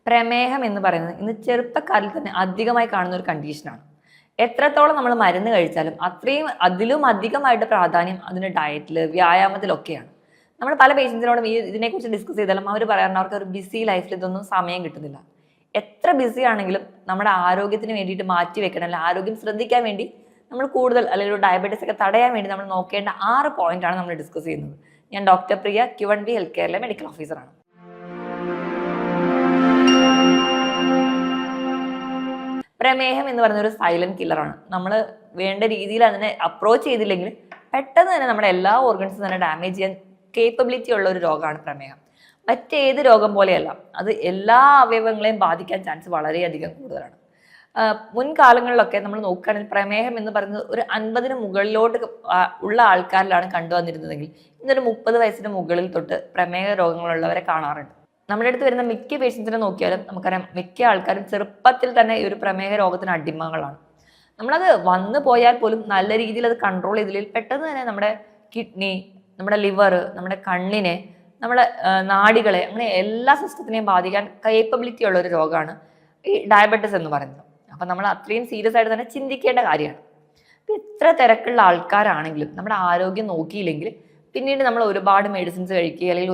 പ്രമേഹം എന്ന് പറയുന്നത് ഇന്ന് ചെറുപ്പക്കാരിൽ തന്നെ അധികമായി കാണുന്ന ഒരു കണ്ടീഷനാണ്. എത്രത്തോളം നമ്മൾ മരുന്ന് കഴിച്ചാലും അത്രയും അതിലും അധികമായിട്ട് പ്രാധാന്യം അതിന് ഡയറ്റിൽ വ്യായാമത്തിലൊക്കെയാണ്. നമ്മൾ പല പേഷ്യൻസിനോടും ഇതിനെക്കുറിച്ച് ഡിസ്കസ് ചെയ്താലും അവർ പറയാറുണ്ട് അവർക്ക് ഒരു ബിസി ലൈഫിൽ ഇതൊന്നും സമയം കിട്ടുന്നില്ല. എത്ര ബിസി ആണെങ്കിലും നമ്മുടെ ആരോഗ്യത്തിന് വേണ്ടിയിട്ട് മാറ്റി വെക്കണം, അല്ലെങ്കിൽ ആരോഗ്യം ശ്രദ്ധിക്കാൻ വേണ്ടി നമ്മൾ കൂടുതൽ അല്ലെങ്കിൽ ഒരു ഡയബറ്റീസ് ഒക്കെ തടയാൻ വേണ്ടി നമ്മൾ നോക്കേണ്ട 6 പോയിന്റാണ് നമ്മൾ ഡിസ്കസ് ചെയ്യുന്നത്. ഞാൻ ഡോക്ടർ പ്രിയ, Q1B ഹെൽത്ത് കെയറിലെ മെഡിക്കൽ ഓഫീസറാണ്. പ്രമേഹം എന്ന് പറയുന്ന ഒരു സൈലന്റ് കില്ലറാണ്. നമ്മൾ വേണ്ട രീതിയിൽ അതിനെ അപ്രോച്ച് ചെയ്തില്ലെങ്കിൽ പെട്ടെന്ന് തന്നെ നമ്മുടെ എല്ലാ ഓർഗൻസും തന്നെ ഡാമേജ് ചെയ്യാൻ കേപ്പബിലിറ്റി ഉള്ള ഒരു രോഗമാണ് പ്രമേഹം. മറ്റേത് രോഗം പോലെയല്ല, അത് എല്ലാ അവയവങ്ങളെയും ബാധിക്കാൻ ചാൻസ് വളരെയധികം കൂടുതലാണ്. മുൻകാലങ്ങളിലൊക്കെ നമ്മൾ നോക്കുകയാണെങ്കിൽ പ്രമേഹം എന്ന് പറയുന്നത് ഒരു 50-ന് മുകളിലോട്ട് ഉള്ള ആൾക്കാരിലാണ് കണ്ടുവന്നിരുന്നതെങ്കിൽ ഇന്നൊരു 30 വയസ്സിന് മുകളിൽ തൊട്ട് പ്രമേഹ രോഗങ്ങളുള്ളവരെ കാണാറുണ്ട്. നമ്മുടെ അടുത്ത് വരുന്ന മിക്ക പേഷ്യൻസിനെ നോക്കിയാലും നമുക്കറിയാം മിക്ക ആൾക്കാരും ചെറുപ്പത്തിൽ തന്നെ ഈ ഒരു പ്രമേഹ രോഗത്തിന് അടിമകളാണ്. നമ്മളത് വന്നു പോയാൽ പോലും നല്ല രീതിയിൽ അത് കൺട്രോൾ ചെയ്തില്ലെങ്കിൽ പെട്ടെന്ന് തന്നെ നമ്മുടെ കിഡ്നി, നമ്മുടെ ലിവർ, നമ്മുടെ കണ്ണിനെ, നമ്മുടെ നാഡികളെ, അങ്ങനെ എല്ലാ സിസ്റ്റത്തിനെയും ബാധിക്കാൻ കേപ്പബിലിറ്റി ഉള്ള ഒരു രോഗമാണ് ഈ ഡയബറ്റിസ് എന്ന് പറയുന്നത്. അപ്പം നമ്മൾ അത്രയും സീരിയസ് ആയിട്ട് തന്നെ ചിന്തിക്കേണ്ട കാര്യമാണ്. ഇപ്പം എത്ര തിരക്കുള്ള ആൾക്കാരാണെങ്കിലും നമ്മുടെ ആരോഗ്യം നോക്കിയില്ലെങ്കിൽ പിന്നീട് നമ്മൾ ഒരുപാട് മെഡിസിൻസ് കഴിക്കുക, അല്ലെങ്കിൽ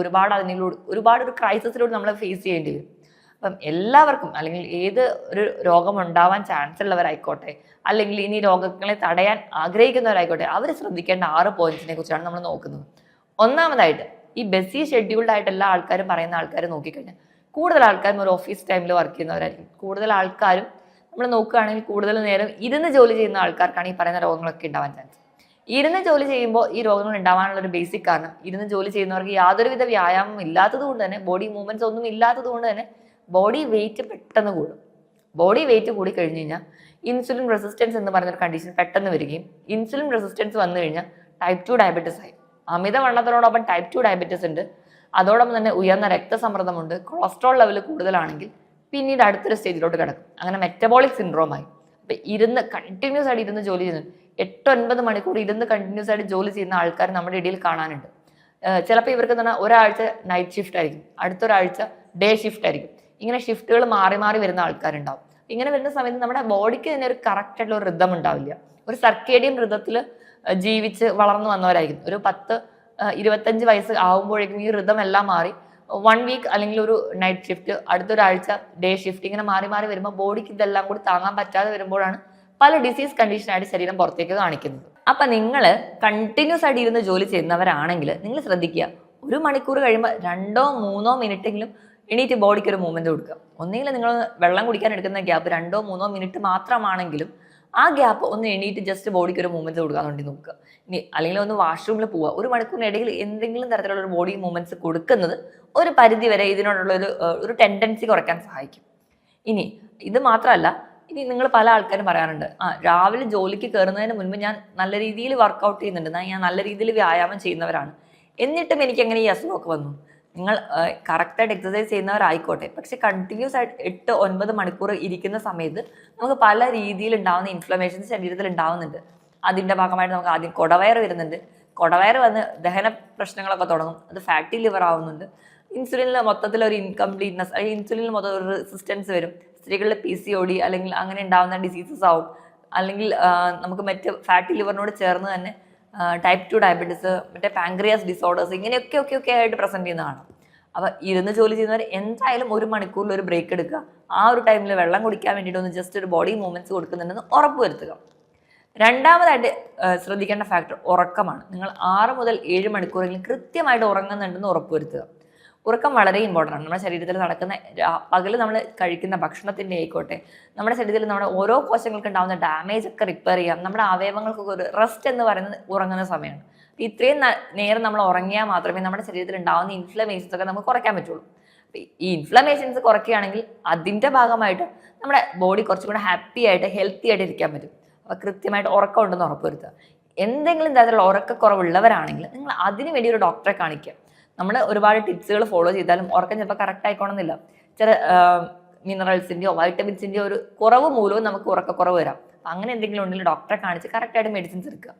ഒരുപാട് ഒരു ക്രൈസിസിലൂടെ നമ്മൾ ഫേസ് ചെയ്യേണ്ടി വരും. അപ്പം എല്ലാവർക്കും, അല്ലെങ്കിൽ ഏത് ഒരു രോഗം ഉണ്ടാവാൻ ചാൻസ് ഉള്ളവരായിക്കോട്ടെ, അല്ലെങ്കിൽ ഇനി രോഗങ്ങളെ തടയാൻ ആഗ്രഹിക്കുന്നവരായിക്കോട്ടെ, അവർ ശ്രദ്ധിക്കേണ്ട 6 പോയിന്റ്സിനെ കുറിച്ചാണ് നമ്മൾ നോക്കുന്നത്. ഒന്നാമതായിട്ട്, ഈ ബിസി ഷെഡ്യൂൾഡ് ആയിട്ട് എല്ലാ ആൾക്കാരും പറയുന്ന ആൾക്കാർ നോക്കിക്കഴിഞ്ഞാൽ കൂടുതൽ ആൾക്കാരും ഒരു ഓഫീസ് ടൈമിൽ വർക്ക് ചെയ്യുന്നവരായിരിക്കും. കൂടുതൽ ആൾക്കാരും നമ്മൾ നോക്കുകയാണെങ്കിൽ കൂടുതൽ നേരം ഇരുന്ന് ജോലി ചെയ്യുന്ന ആൾക്കാർക്കാണ് ഈ പറയുന്ന രോഗങ്ങളൊക്കെ ഉണ്ടാവാൻ ചാൻസ്. ഇരുന്ന് ജോലി ചെയ്യുമ്പോൾ ഈ രോഗങ്ങൾ ഉണ്ടാവാനുള്ള ഒരു ബേസിക് കാരണം, ഇരുന്ന് ജോലി ചെയ്യുന്നവർക്ക് യാതൊരുവിധ വ്യായാമം ഇല്ലാത്തത് കൊണ്ട് തന്നെ, ബോഡി മൂവ്മെന്റ്സ് ഒന്നും ഇല്ലാത്തത് കൊണ്ട് തന്നെ ബോഡി വെയിറ്റ് പെട്ടെന്ന് കൂടും. ബോഡി വെയിറ്റ് കൂടി കഴിഞ്ഞ് കഴിഞ്ഞാൽ ഇൻസുലിൻ റെസിസ്റ്റൻസ് എന്ന് പറയുന്നൊരു കണ്ടീഷൻ പെട്ടെന്ന് വരികയും, ഇൻസുലിൻ റെസിസ്റ്റൻസ് വന്നു കഴിഞ്ഞാൽ ടൈപ്പ് 2 ഡയബറ്റീസ് ആയി. അമിതവണ്ണത്തിനോടൊപ്പം ടൈപ്പ് 2 ഡയബറ്റീസ് ഉണ്ട്. അതോടൊപ്പം തന്നെ ഉയർന്ന രക്തസമ്മർദ്ദമുണ്ട്. കൊളസ്ട്രോൾ ലെവൽ കൂടുതലാണെങ്കിൽ പിന്നീട് അടുത്തൊരു സ്റ്റേജിലോട്ട് കിടക്കും. അങ്ങനെ മെറ്റബോളിക് സിൻഡ്രോം ആയി. അപ്പൊ കണ്ടിന്യൂസ് ആയിട്ട് ഇരുന്ന് ജോലി ചെയ്യുന്നുണ്ട്. 8-9 മണിക്കൂർ ഇരുന്ന് കണ്ടിന്യൂസ് ആയിട്ട് ജോലി ചെയ്യുന്ന ആൾക്കാർ നമ്മുടെ ഇടയിൽ കാണാനുണ്ട്. ചിലപ്പോൾ ഇവർക്ക് തന്നെ ഒരാഴ്ച നൈറ്റ് ഷിഫ്റ്റ് ആയിരിക്കും, അടുത്തൊരാഴ്ച ഡേ ഷിഫ്റ്റ് ആയിരിക്കും. ഇങ്ങനെ ഷിഫ്റ്റുകൾ മാറി മാറി വരുന്ന ആൾക്കാരുണ്ടാവും. ഇങ്ങനെ വരുന്ന സമയത്ത് നമ്മുടെ ബോഡിക്ക് തന്നെ ഒരു കറക്റ്റ് ആയിട്ടുള്ള ഒരു റിതം ഉണ്ടാവില്ല. ഒരു സർക്കേഡിയൻ റിതത്തിൽ ജീവിച്ച് വളർന്നു വന്നവരായിരിക്കും. ഒരു 10-25 വയസ്സ് ആകുമ്പോഴേക്കും ഈ റിതം എല്ലാം മാറി 1 വീക്ക് അല്ലെങ്കിൽ ഒരു നൈറ്റ് ഷിഫ്റ്റ്, അടുത്തൊരാഴ്ച ഡേ ഷിഫ്റ്റ്, ഇങ്ങനെ മാറി മാറി വരുമ്പോൾ ബോഡിക്ക് ഇതെല്ലാം കൂടി താങ്ങാൻ പറ്റാതെ വരുമ്പോഴാണ് പല ഡിസീസ് കണ്ടീഷനായിട്ട് ശരീരം പുറത്തേക്ക് കാണിക്കുന്നത്. അപ്പൊ നിങ്ങൾ കണ്ടിന്യൂസ് ആയിട്ട് ഇരുന്ന് ജോലി ചെയ്യുന്നവരാണെങ്കിൽ നിങ്ങൾ ശ്രദ്ധിക്കുക, 1 മണിക്കൂർ കഴിയുമ്പോൾ 2-3 മിനിറ്റെങ്കിലും എണീറ്റ് ബോഡിക്ക് ഒരു മൂവ്മെന്റ് കൊടുക്കുക. ഒന്നുകിൽ നിങ്ങൾ വെള്ളം കുടിക്കാൻ എടുക്കുന്ന ഗ്യാപ്പ് 2-3 മിനിറ്റ് മാത്രമാണെങ്കിലും ആ ഗ്യാപ്പ് ഒന്ന് എണീറ്റ് ജസ്റ്റ് ബോഡിക്ക് ഒരു മൂവ്മെന്റ് കൊടുക്കാൻ വേണ്ടി നോക്കുക. ഇനി അല്ലെങ്കിൽ ഒന്ന് വാഷ്റൂമിൽ പോവുക. 1 മണിക്കൂറിനിടയിൽ എന്തെങ്കിലും തരത്തിലുള്ള ഒരു ബോഡി മൂവ്മെന്റ്സ് കൊടുക്കുന്നത് ഒരു പരിധി വരെ ഇതിനോടുള്ള ഒരു ടെൻഡൻസി കുറയ്ക്കാൻ സഹായിക്കും. ഇനി ഇത് മാത്രമല്ല, ഇനി നിങ്ങൾ പല ആൾക്കാരും പറയാറുണ്ട്, രാവിലെ ജോലിക്ക് കയറുന്നതിന് മുൻപ് ഞാൻ നല്ല രീതിയിൽ വർക്കൗട്ട് ചെയ്യുന്നുണ്ട്, ഞാൻ നല്ല രീതിയിൽ വ്യായാമം ചെയ്യുന്നവരാണ്, എന്നിട്ടും എനിക്ക് എങ്ങനെ ഈ അസുഖമൊക്കെ വന്നു? നിങ്ങൾ കറക്റ്റായിട്ട് എക്സസൈസ് ചെയ്യുന്നവരായിക്കോട്ടെ, പക്ഷെ കണ്ടിന്യൂസ് ആയിട്ട് 8-9 മണിക്കൂർ ഇരിക്കുന്ന സമയത്ത് നമുക്ക് പല രീതിയിൽ ഉണ്ടാവുന്ന ഇൻഫ്ലമേഷൻസ് ശരീരത്തിൽ ഉണ്ടാവുന്നുണ്ട്. അതിൻ്റെ ഭാഗമായിട്ട് നമുക്ക് ആദ്യം കുടവയർ വരുന്നുണ്ട്. കുടവയർ വന്ന് ദഹന പ്രശ്നങ്ങളൊക്കെ തുടങ്ങും. അത് ഫാറ്റി ലിവർ ആവുന്നുണ്ട്. ഇൻസുലിനിൽ മൊത്തത്തിൽ ഒരു ഇൻകംപ്ലീറ്റ്നെസ്, അല്ലെങ്കിൽ ഇൻസുലിനിൽ മൊത്തം ഒരു റെസിസ്റ്റൻസ് വരും. സ്ത്രീകളിലെ PCOD അല്ലെങ്കിൽ അങ്ങനെ ഉണ്ടാവുന്ന ഡിസീസസ് ആവും. അല്ലെങ്കിൽ നമുക്ക് മറ്റ് ഫാറ്റി ലിവറിനോട് ചേർന്ന് തന്നെ ടൈപ്പ് 2 ഡയബറ്റീസ്, മറ്റേ പാങ്ക്രിയാസ് ഡിസോർഡേഴ്സ്, ഇങ്ങനെയൊക്കെ ആയിട്ട് പ്രസന്റ് ചെയ്യുന്നതാണ്. അപ്പൊ ഇരുന്ന് ജോലി ചെയ്യുന്നവർ എന്തായാലും 1 മണിക്കൂറിൽ ഒരു ബ്രേക്ക് എടുക്കുക. ആ ഒരു ടൈമിൽ വെള്ളം കുടിക്കാൻ വേണ്ടിയിട്ട് ഒന്ന് ജസ്റ്റ് ഒരു ബോഡി മൂവ്മെന്റ്സ് കൊടുക്കുന്നുണ്ടെന്ന് ഉറപ്പുവരുത്തുക. രണ്ടാമതായിട്ട് ശ്രദ്ധിക്കേണ്ട ഫാക്ടർ ഉറക്കമാണ്. നിങ്ങൾ 6 മുതൽ 7 മണിക്കൂറെങ്കിലും കൃത്യമായിട്ട് ഉറങ്ങുന്നുണ്ടെന്ന് ഉറപ്പുവരുത്തുക. ഉറക്കം വളരെ ഇമ്പോർട്ടൻ്റ് ആണ്. നമ്മുടെ ശരീരത്തിൽ നടക്കുന്ന പകൽ നമ്മൾ കഴിക്കുന്ന ഭക്ഷണത്തിൻ്റെ ആയിക്കോട്ടെ, നമ്മുടെ ശരീരത്തിൽ നമ്മുടെ ഓരോ കോശങ്ങൾക്ക് ഉണ്ടാകുന്ന ഡാമേജ് ഒക്കെ റിപ്പയർ ചെയ്യാം. നമ്മുടെ അവയവങ്ങൾക്കൊക്കെ ഒരു റെസ്റ്റ് എന്ന് പറയുന്നത് ഉറങ്ങുന്ന സമയമാണ്. ഇത്രയും നേരം നമ്മൾ ഉറങ്ങിയാൽ മാത്രമേ നമ്മുടെ ശരീരത്തിൽ ഉണ്ടാകുന്ന ഇൻഫ്ലമേഷൻസ് ഒക്കെ നമുക്ക് കുറയ്ക്കാൻ പറ്റുള്ളൂ. ഈ ഇൻഫ്ലമേഷൻസ് കുറയ്ക്കുകയാണെങ്കിൽ അതിൻ്റെ ഭാഗമായിട്ട് നമ്മുടെ ബോഡി കുറച്ചും കൂടെ ഹാപ്പി ആയിട്ട് ഹെൽത്തി ആയിട്ട് ഇരിക്കാൻ പറ്റും. അപ്പോൾ കൃത്യമായിട്ട് ഉറക്കം ഉണ്ടെന്ന് ഉറപ്പുവരുത്തുക. എന്തെങ്കിലും തരത്തിലുള്ള ഉറക്കക്കുറവുള്ളവരാണെങ്കിൽ നിങ്ങൾ അതിന് വേണ്ടി ഒരു ഡോക്ടറെ കാണിക്കുക. നമ്മൾ ഒരുപാട് ടിപ്സുകൾ ഫോളോ ചെയ്താലും ഉറക്കം ചിലപ്പോൾ കറക്റ്റ് ആയിക്കോണമെന്നില്ല. ചില മിനറൽസിൻ്റെയോ വൈറ്റമിൻസിൻ്റെയോ ഒരു കുറവ് മൂലവും നമുക്ക് ഉറക്കക്കുറവ് വരാം. അങ്ങനെ എന്തെങ്കിലും ഉണ്ടെങ്കിൽ ഡോക്ടറെ കാണിച്ച് കറക്റ്റായിട്ട് മെഡിസിൻസ് എടുക്കുക,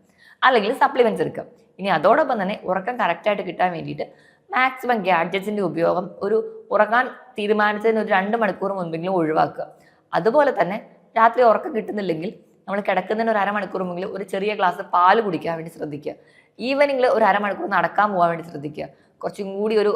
അല്ലെങ്കിൽ സപ്ലിമെന്റ്സ് എടുക്കുക. ഇനി അതോടൊപ്പം തന്നെ ഉറക്കം കറക്റ്റായിട്ട് കിട്ടാൻ വേണ്ടിയിട്ട് മാക്സിമം ഗാഡ്ജറ്റ്സിന്റെ ഉപയോഗം ഒരു ഉറങ്ങാൻ തീരുമാനിച്ചതിന് ഒരു 2 മണിക്കൂർ മുൻപെങ്കിലും ഒഴിവാക്കുക. അതുപോലെ തന്നെ രാത്രി ഉറക്കം കിട്ടുന്നില്ലെങ്കിൽ നമ്മൾ കിടക്കുന്നതിന് ഒരു അരമണിക്കൂർ മുമ്പെങ്കിലും ഒരു ചെറിയ ഗ്ലാസ് പാല് കുടിക്കാൻ വേണ്ടി ശ്രദ്ധിക്കുക. ഈവനിങ്ങിൽ ഒരു അരമണിക്കൂർ നടക്കാൻ പോകാൻ വേണ്ടി ശ്രദ്ധിക്കുക. കുറച്ചും കൂടി ഒരു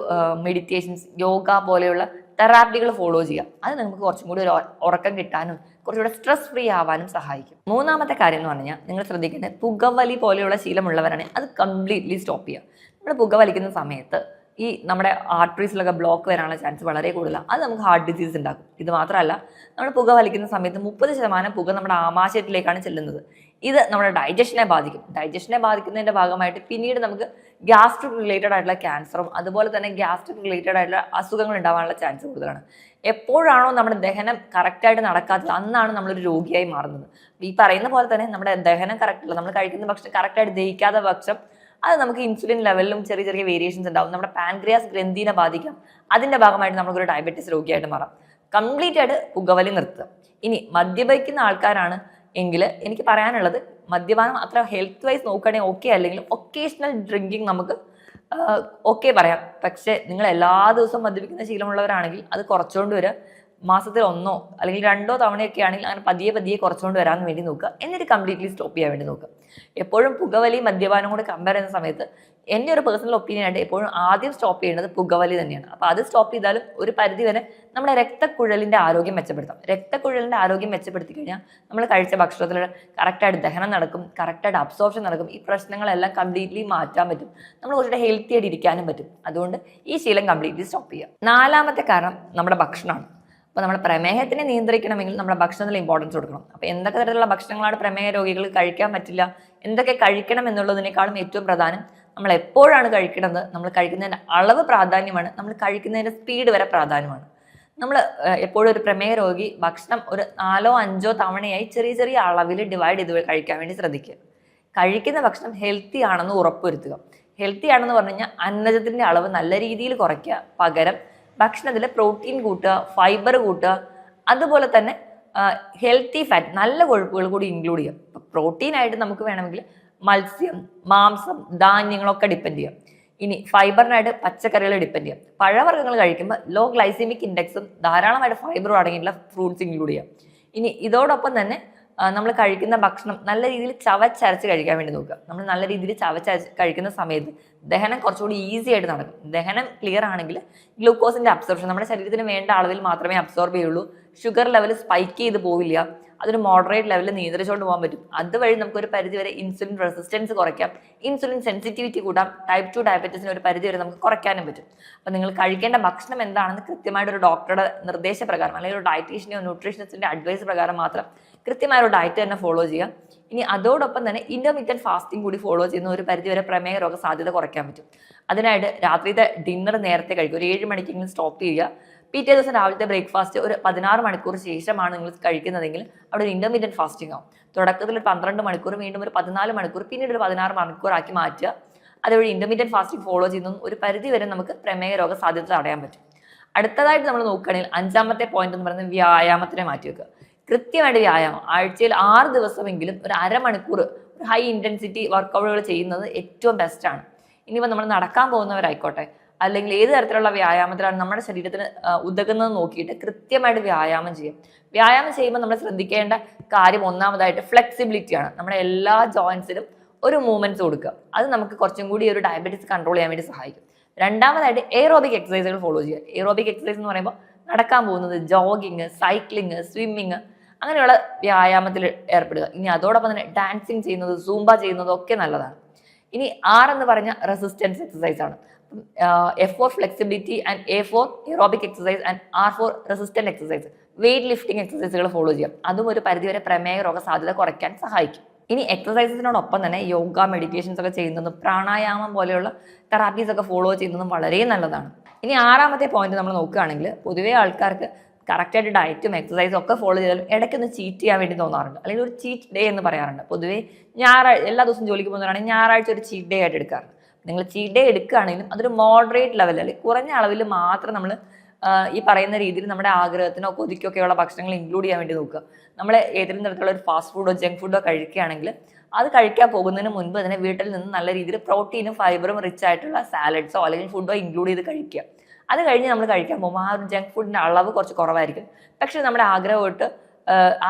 മെഡിറ്റേഷൻസ്, യോഗ പോലെയുള്ള തെറാപ്പികൾ ഫോളോ ചെയ്യുക. അത് നമുക്ക് കുറച്ചും കൂടി ഒരു ഉറക്കം കിട്ടാനും കുറച്ചുകൂടെ സ്ട്രെസ് ഫ്രീ ആവാനും സഹായിക്കും. മൂന്നാമത്തെ കാര്യം എന്ന് പറഞ്ഞാൽ നിങ്ങൾ ശ്രദ്ധിക്കേണ്ടത് പുകവലി പോലെയുള്ള ശീലമുള്ളവരാണെങ്കിൽ അത് കംപ്ലീറ്റ്ലി സ്റ്റോപ്പ് ചെയ്യുക. നമ്മൾ പുക വലിക്കുന്ന സമയത്ത് ഈ നമ്മുടെ ആർട്ടറീസിലൊക്കെ ബ്ലോക്ക് വരാനുള്ള ചാൻസ് വളരെ കൂടുതലാണ്. അത് നമുക്ക് ഹാർട്ട് ഡിസീസ് ഉണ്ടാക്കും. ഇത് മാത്രമല്ല, നമ്മൾ പുക വലിക്കുന്ന സമയത്ത് 30% പുക നമ്മുടെ ആമാശയത്തിലേക്കാണ് ചെല്ലുന്നത്. ഇത് നമ്മുടെ ഡൈജഷനെ ബാധിക്കും. ഡൈജഷനെ ബാധിക്കുന്നതിന്റെ ഭാഗമായിട്ട് പിന്നീട് നമുക്ക് ഗ്യാസ്ട്രിക് റിലേറ്റഡ് ആയിട്ടുള്ള ക്യാൻസറും അതുപോലെ തന്നെ ഗ്യാസ്ട്രിക് റിലേറ്റഡ് ആയിട്ടുള്ള അസുഖങ്ങൾ ഉണ്ടാവാനുള്ള ചാൻസ് കൂടുതലാണ്. എപ്പോഴാണോ നമ്മുടെ ദഹനം കറക്റ്റായിട്ട് നടക്കാത്തത് അന്നാണ് നമ്മളൊരു രോഗിയായി മാറുന്നത്. ഈ പറയുന്ന പോലെ തന്നെ നമ്മുടെ ദഹനം കറക്റ്റല്ല, നമ്മൾ കഴിക്കുന്ന ഭക്ഷണം കറക്റ്റായിട്ട് ദഹിക്കാത്ത പക്ഷം അത് നമുക്ക് ഇൻസുലിൻ ലെവലിലും ചെറിയ ചെറിയ വേരിയേഷൻസ് ഉണ്ടാവും. നമ്മുടെ പാൻക്രിയാസ് ഗ്രന്ഥിനെ ബാധിക്കാം. അതിന്റെ ഭാഗമായിട്ട് നമുക്കൊരു ഡയബറ്റീസ് രോഗിയായിട്ട് മാറാം. കംപ്ലീറ്റ് ആയിട്ട് പുകവലി നിർത്തുക. ഇനി മദ്യപിക്കുന്ന ആൾക്കാരാണ് എങ്കിൽ എനിക്ക് പറയാനുള്ളത്, മദ്യപാനം അത്ര ഹെൽത്ത് വൈസ് നോക്കുകയാണെങ്കിൽ ഓക്കെ, അല്ലെങ്കിൽ ഒക്കേഷണൽ ഡ്രിങ്കിങ് നമുക്ക് ഓക്കെ പറയാം. പക്ഷെ നിങ്ങൾ എല്ലാ ദിവസവും മദ്യപിക്കുന്ന ശീലമുള്ളവരാണെങ്കിൽ അത് കുറച്ചുകൊണ്ട് വരിക. മാസത്തിൽ 1 അല്ലെങ്കിൽ 2 തവണയൊക്കെ ആണെങ്കിൽ അങ്ങനെ പതിയെ പതിയെ കുറച്ചുകൊണ്ട് വരാൻ വേണ്ടി നോക്കുക. എന്നിട്ട് കംപ്ലീറ്റ്ലി സ്റ്റോപ്പ് ചെയ്യാൻ വേണ്ടി നോക്കുക. എപ്പോഴും പുകവലി മദ്യപാനം കൂടെ കമ്പയർ ചെയ്യുന്ന സമയത്ത് എൻ്റെ ഒരു പേഴ്സണൽ ഒപ്പീനിയൻ ആയിട്ട് എപ്പോഴും ആദ്യം സ്റ്റോപ്പ് ചെയ്യേണ്ടത് പുകവലി തന്നെയാണ്. അപ്പോൾ അത് സ്റ്റോപ്പ് ചെയ്താലും ഒരു പരിധി വരെ നമ്മുടെ രക്തക്കുഴലിൻ്റെ ആരോഗ്യം മെച്ചപ്പെടുത്താം. രക്തക്കുഴലിൻ്റെ ആരോഗ്യം മെച്ചപ്പെടുത്തി കഴിഞ്ഞാൽ നമ്മൾ കഴിച്ച ഭക്ഷണത്തിൽ കറക്റ്റായിട്ട് ദഹനം നടക്കും, കറക്റ്റായിട്ട് അബ്സോർപ്ഷൻ നടക്കും. ഈ പ്രശ്നങ്ങളെല്ലാം കംപ്ലീറ്റ്ലി മാറ്റാൻ പറ്റും. നമ്മൾ കുറച്ചുകൂടെ ഹെൽത്തി ആയിട്ട് ഇരിക്കാനും പറ്റും. അതുകൊണ്ട് ഈ ശീലം കംപ്ലീറ്റ്ലി സ്റ്റോപ്പ് ചെയ്യുക. 4ാമത്തെ കാരണം നമ്മുടെ ഭക്ഷണമാണ്. അപ്പോൾ നമ്മുടെ പ്രമേഹത്തിനെ നിയന്ത്രിക്കണമെങ്കിൽ നമ്മുടെ ഭക്ഷണത്തിൽ ഇമ്പോർട്ടൻസ് കൊടുക്കണം. അപ്പോൾ എന്തൊക്കെ തരത്തിലുള്ള ഭക്ഷണങ്ങളാണ് പ്രമേഹ രോഗികൾ കഴിക്കാൻ പറ്റില്ല, എന്തൊക്കെ കഴിക്കണം എന്നുള്ളതിനേക്കാളും ഏറ്റവും പ്രധാനം നമ്മൾ എപ്പോഴാണ് കഴിക്കുന്നത്, നമ്മൾ കഴിക്കുന്നതിൻ്റെ അളവ് പ്രാധാന്യമാണ്, നമ്മൾ കഴിക്കുന്നതിൻ്റെ സ്പീഡ് വരെ പ്രാധാന്യമാണ്. നമ്മൾ എപ്പോഴും ഒരു പ്രമേഹ രോഗി ഭക്ഷണം ഒരു 4-5 തവണയായി ചെറിയ ചെറിയ അളവിൽ ഡിവൈഡ് ചെയ്ത് കഴിക്കാൻ വേണ്ടി ശ്രദ്ധിക്കുക. കഴിക്കുന്ന ഭക്ഷണം ഹെൽത്തി ആണെന്ന് ഉറപ്പുവരുത്തുക. ഹെൽത്തി ആണെന്ന് പറഞ്ഞു കഴിഞ്ഞാൽ അന്നജത്തിൻ്റെ അളവ് നല്ല രീതിയിൽ കുറയ്ക്കുക. പകരം ഭക്ഷണത്തിൽ പ്രോട്ടീൻ കൂട്ടുക, ഫൈബർ കൂട്ടുക, അതുപോലെ തന്നെ ഹെൽത്തി ഫാറ്റ്, നല്ല കൊഴുപ്പുകൾ കൂടി ഇൻക്ലൂഡ് ചെയ്യാം. പ്രോട്ടീനായിട്ട് നമുക്ക് വേണമെങ്കിൽ മത്സ്യം, മാംസം, ധാന്യങ്ങളൊക്കെ ഡിപ്പെൻഡ് ചെയ്യാം. ഇനി ഫൈബറിനായിട്ട് പച്ചക്കറികൾ ഡിപ്പെൻഡ് ചെയ്യാം. പഴവർഗ്ഗങ്ങൾ കഴിക്കുമ്പോൾ ലോ ഗ്ലൈസീമിക് ഇൻഡെക്സും ധാരാളമായിട്ട് ഫൈബറും അടങ്ങിയിട്ടുള്ള ഫ്രൂട്ട്സ് ഇൻക്ലൂഡ് ചെയ്യാം. ഇനി ഇതോടൊപ്പം തന്നെ നമ്മൾ കഴിക്കുന്ന ഭക്ഷണം നല്ല രീതിയിൽ ചവച്ചരച്ച് കഴിക്കാൻ വേണ്ടി നോക്കുക. നമ്മൾ നല്ല രീതിയിൽ ചവച്ചരച്ച് കഴിക്കുന്ന സമയത്ത് ദഹനം കുറച്ചുകൂടി ഈസി ആയിട്ട് നടക്കും. ദഹനം ക്ലിയർ ആണെങ്കിൽ ഗ്ലൂക്കോസിന്റെ അബ്സോർപ്ഷൻ നമ്മുടെ ശരീരത്തിന് വേണ്ട അളവിൽ മാത്രമേ അബ്സോർബ് ചെയ്യുള്ളൂ. ഷുഗർ ലെവൽ സ്പൈക്ക് ചെയ്ത് പോവില്ല. അതൊരു മോഡറേറ്റ് ലെവലിൽ നിയന്ത്രിച്ചുകൊണ്ട് പോകാൻ പറ്റും. അതുവഴി നമുക്കൊരു പരിധി വരെ ഇൻസുലിൻ റെസിസ്റ്റൻസ് കുറയ്ക്കാം, ഇൻസുലിൻ സെൻസിറ്റിവിറ്റി കൂട്ടാം, ടൈപ്പ് 2 ഡയബറ്റീസിന് ഒരു പരിധി വരെ നമുക്ക് കുറയ്ക്കാനും പറ്റും. അപ്പം നിങ്ങൾ കഴിക്കേണ്ട ഭക്ഷണം എന്താണെന്ന് കൃത്യമായിട്ട് ഒരു ഡോക്ടറുടെ നിർദ്ദേശപ്രകാരം അല്ലെങ്കിൽ ഒരു ഡയറ്റീഷ്യനെയോ ന്യൂട്രീഷനിസ്റ്റിന്റെ അഡ്വൈസ് പ്രകാരം മാത്രം കൃത്യമായ ഒരു ഡയറ്റ് തന്നെ ഫോളോ ചെയ്യുക. ഇനി അതോടൊപ്പം തന്നെ ഇന്റർമീഡിയറ്റ് ഫാസ്റ്റിംഗ് കൂടി ഫോളോ ചെയ്യുന്ന ഒരു പരിധി വരെ പ്രമേഹ രോഗ സാധ്യത കുറയ്ക്കാൻ പറ്റും. അതിനായിട്ട് രാത്രിത്തെ ഡിന്നർ നേരത്തെ കഴിക്കുക. ഒരു 7 മണിക്കെങ്കിലും സ്റ്റോപ്പ് ചെയ്യുക. പിറ്റേ ദിവസം രാവിലത്തെ ബ്രേക്ക്ഫാസ്റ്റ് ഒരു 16 മണിക്കൂർ ശേഷമാണ് നിങ്ങൾ കഴിക്കുന്നതെങ്കിൽ അവിടെ ഒരു ഇന്റർമീഡിയറ്റ് ഫാസ്റ്റിംഗ് ആവും. തുടക്കത്തിൽ ഒരു 12 മണിക്കൂർ, വീണ്ടും ഒരു 14 മണിക്കൂർ, പിന്നീട് ഒരു 16 മണിക്കൂർ ആക്കി മാറ്റുക. അതുവഴി ഇന്റർമീഡിയറ്റ് ഫാസ്റ്റിംഗ് ഫോളോ ചെയ്യുന്നതും ഒരു പരിധി വരെ നമുക്ക് പ്രമേഹ രോഗ സാധ്യത തടയാൻ പറ്റും. അടുത്തതായിട്ട് നമ്മൾ നോക്കുകയാണെങ്കിൽ 5ാമത്തെ പോയിന്റ് എന്ന് പറയുന്നത് വ്യായാമത്തിനെ മാറ്റി വെക്കുക. കൃത്യമായിട്ട് വ്യായാമം ആഴ്ചയിൽ 6 ദിവസമെങ്കിലും ഒരു അരമണിക്കൂർ ഒരു ഹൈ ഇന്റൻസിറ്റി വർക്കൗട്ടുകൾ ചെയ്യുന്നത് ഏറ്റവും ബെസ്റ്റാണ്. ഇനിയിപ്പോൾ നമ്മൾ നടക്കാൻ പോകുന്നവരായിക്കോട്ടെ, അല്ലെങ്കിൽ ഏത് തരത്തിലുള്ള വ്യായാമത്തിലാണ് നമ്മുടെ ശരീരത്തിന് ഉതകുന്നത് നോക്കിയിട്ട് കൃത്യമായിട്ട് വ്യായാമം ചെയ്യും. വ്യായാമം ചെയ്യുമ്പോൾ നമ്മൾ ശ്രദ്ധിക്കേണ്ട കാര്യം ഒന്നാമതായിട്ട് ഫ്ലെക്സിബിലിറ്റിയാണ്. നമ്മുടെ എല്ലാ ജോയിൻസിലും ഒരു മൂവ്മെന്റ്സ് കൊടുക്കുക. അത് നമുക്ക് കുറച്ചും കൂടി ഒരു ഡയബറ്റീസ് കൺട്രോൾ ചെയ്യാൻ വേണ്ടി സഹായിക്കും. രണ്ടാമതായിട്ട് എയറോബിക് എക്സസൈസുകൾ ഫോളോ ചെയ്യുക. എയറോബിക് എക്സസൈസ് എന്ന് പറയുമ്പോൾ നടക്കാൻ പോകുന്നത്, ജോഗിങ്, സൈക്ലിങ്, സ്വിമ്മിങ്, അങ്ങനെയുള്ള വ്യായാമത്തിൽ ഏർപ്പെടുക. ഇനി അതോടൊപ്പം തന്നെ ഡാൻസിങ് ചെയ്യുന്നത്, സൂംബ ചെയ്യുന്നത് ഒക്കെ നല്ലതാണ്. ഇനി R എന്ന് പറഞ്ഞ റെസിസ്റ്റൻസ് എക്സസൈസ് ആണ്. F for flexibility and A for aerobic exercise and R for resistant exercise. Weight lifting എക്സസൈസുകൾ ഫോളോ ചെയ്യാം. അതും ഒരു പരിധിവരെ പ്രമേഹ രോഗ സാധ്യത കുറയ്ക്കാൻ സഹായിക്കും. ഇനി എക്സസൈസിനോടൊപ്പം തന്നെ യോഗ, മെഡിറ്റേഷൻസ് ഒക്കെ ചെയ്യുന്നതും പ്രാണായാമം പോലെയുള്ള തെറാപ്പീസ് ഒക്കെ ഫോളോ ചെയ്യുന്നതും വളരെ നല്ലതാണ്. ഇനി 6ാമത്തെ പോയിന്റ് നമ്മൾ നോക്കുകയാണെങ്കിൽ പൊതുവേ ആൾക്കാർക്ക് കറക്റ്റായിട്ട് ഡയറ്റും എക്സസൈസും ഒക്കെ ഫോളോ ചെയ്താലും ഇടയ്ക്കൊന്ന് ചീറ്റ് ചെയ്യാൻ വേണ്ടി തോന്നാറുണ്ട്, അല്ലെങ്കിൽ ഒരു ചീറ്റ് ഡേ എന്ന് പറയാറുണ്ട്. പൊതുവേ എല്ലാ ദിവസവും ജോലിക്ക് പോകുന്നവരാണെങ്കിൽ ഞായറാഴ്ച ഒരു ചീറ്റ് ഡേ ആയിട്ട് എടുക്കാറുണ്ട്. നിങ്ങൾ ചീറ്റ് ഡേ എടുക്കുകയാണെങ്കിലും അതൊരു മോഡറേറ്റ് ലെവലിൽ, അല്ലെങ്കിൽ കുറഞ്ഞ അളവിൽ മാത്രം നമ്മൾ ഈ പറയുന്ന രീതിയിൽ നമ്മുടെ ആഗ്രഹത്തിനോ കൊതിക്കൊക്കെയുള്ള ഭക്ഷണങ്ങൾ ഇൻക്ലൂഡ് ചെയ്യാൻ വേണ്ടി നോക്കുക. നമ്മൾ ഏതെങ്കിലും തരത്തിലുള്ള ഒരു ഫാസ്റ്റ് ഫുഡോ ജങ്ക് ഫുഡോ കഴിക്കുകയാണെങ്കിൽ അത് കഴിക്കാൻ പോകുന്നതിന് മുൻപ് തന്നെ വീട്ടിൽ നിന്ന് നല്ല രീതിയിൽ പ്രോട്ടീനും ഫൈബറും റിച്ച് ആയിട്ടുള്ള സാലഡ്സോ അല്ലെങ്കിൽ ഫുഡോ ഇൻക്ലൂഡ് ചെയ്ത് കഴിക്കുക. അത് കഴിഞ്ഞ് നമ്മൾ കഴിക്കാൻ പോകുമ്പോൾ ആ ഒരു ജങ്ക് ഫുഡിന്റെ അളവ് കുറച്ച് കുറവായിരിക്കും, പക്ഷെ നമ്മുടെ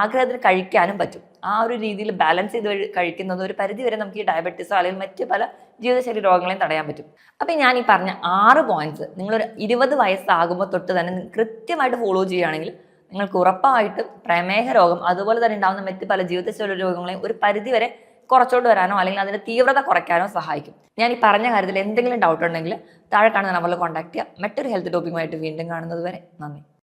ആഗ്രഹത്തിന് കഴിക്കാനും പറ്റും. ആ ഒരു രീതിയിൽ ബാലൻസ് ചെയ്ത് കഴിക്കുന്നത് ഒരു പരിധി വരെ നമുക്ക് ഈ ഡയബറ്റീസോ അല്ലെങ്കിൽ മറ്റ് പല ജീവിതശൈലി രോഗങ്ങളെയും തടയാൻ പറ്റും. അപ്പം ഞാൻ ഈ പറഞ്ഞ 6 പോയിന്റ്സ് നിങ്ങളൊരു 20 വയസ്സാകുമ്പോൾ തൊട്ട് തന്നെ കൃത്യമായിട്ട് ഫോളോ ചെയ്യുകയാണെങ്കിൽ നിങ്ങൾക്ക് ഉറപ്പായിട്ടും പ്രമേഹ രോഗം അതുപോലെ തന്നെ ഉണ്ടാകുന്ന മറ്റ് പല ജീവിതശൈലി രോഗങ്ങളെയും ഒരു പരിധി വരെ കുറച്ചോണ്ട് വരാനോ അല്ലെങ്കിൽ അതിന്റെ തീവ്രത കുറയ്ക്കാനോ സഹായിക്കും. ഞാൻ ഈ പറഞ്ഞ കാര്യത്തിൽ എന്തെങ്കിലും ഡൗട്ട് ഉണ്ടെങ്കിൽ താഴെ കാണുന്ന നമ്പറിൽ കോൺടാക്ട് ചെയ്യുക. മറ്റൊരു ഹെൽത്ത് ടോപ്പിക്കുമായിട്ട് വീണ്ടും കാണുന്നത് വരെ നന്ദി.